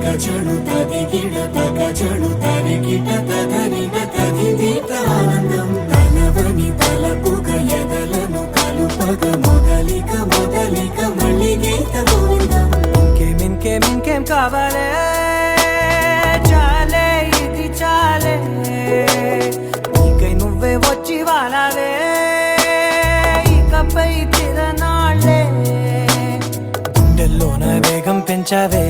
తగచడు తదిగిడ తగచడు తరిగిట తదనిన తదిదీత ఆనందం తలవని తలపుగ ఎదలను కలుపగ మొదలిక మొదలిక మళ్ళీ గీత గోవిందం. ఇంకేం కావాలే చాలే ఇది చాలే నీకై నువ్వే వచ్చి వాలావే ఇకపై తిరనాళ్ళే గుండెల్లోన వేగం పెంచావే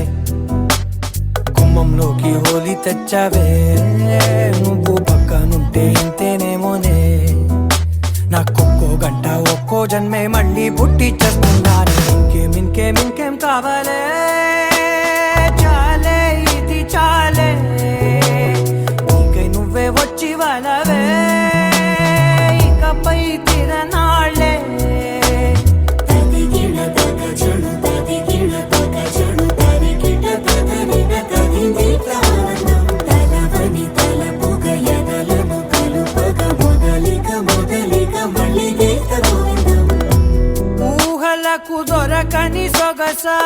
గుమ్మంలోకి హోలీ తెచ్చావే నువ్వు పక్కనుంటే ఇంతేనేమోనే నాకొక్కో గంట ఒక్కో జన్మే మళ్ళీ పుట్టి చేస్తున్నాను. ఇంకేం కావాలే చాలే ఇది చాలే నీకై నువ్వే వచ్చి వాలవే ఇకపై తిరనాళ్ళే తదిగిడ తగచడు తదిగిడ తగచడు తరిగిట తదనిన తదిదీత ఆనందం తలవని తలపుగ ఎదలను కలుపగ మొదలిక మొదలిక మళ్ళీ గీత గోవిందం. ఊహలకు దొరకని సొగసా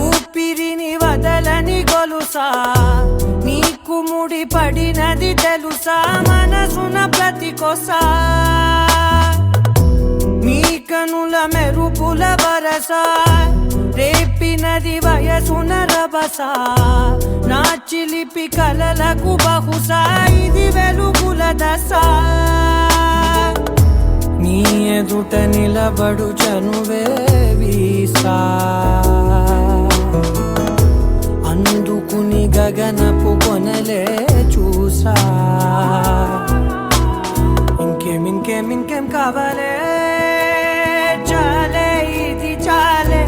ఊపిరిని వదలని గొలుసా నీకు ముడి పడినది తెలుసా మనసున ప్రతి కొసా నీ కనుల మెరుపుల వరసా రేపినది వయసున రభసా నా చిలిపి కలలకు బహుశా ఇది వెలుగుల దశ నీ ఎదుట నిలబడు చనువే వీసా అందుకుని గగనపు కొనలే చూసా. ఇంకేం కావాలే చాలే ఇది చాలే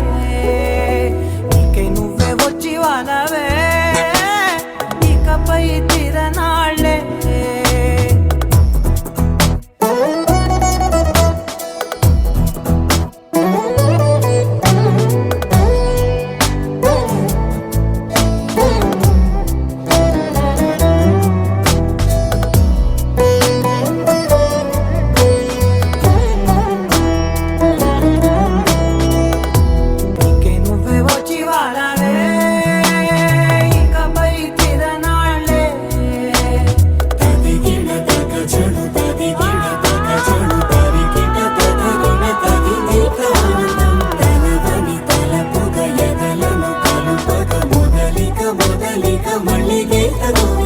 నీకై నువ్వే వచ్చి వాలవే ఇకపై తిరనాళ్ళే మొదలిక మొదలిక మళ్ళీ గీత గోవిందం.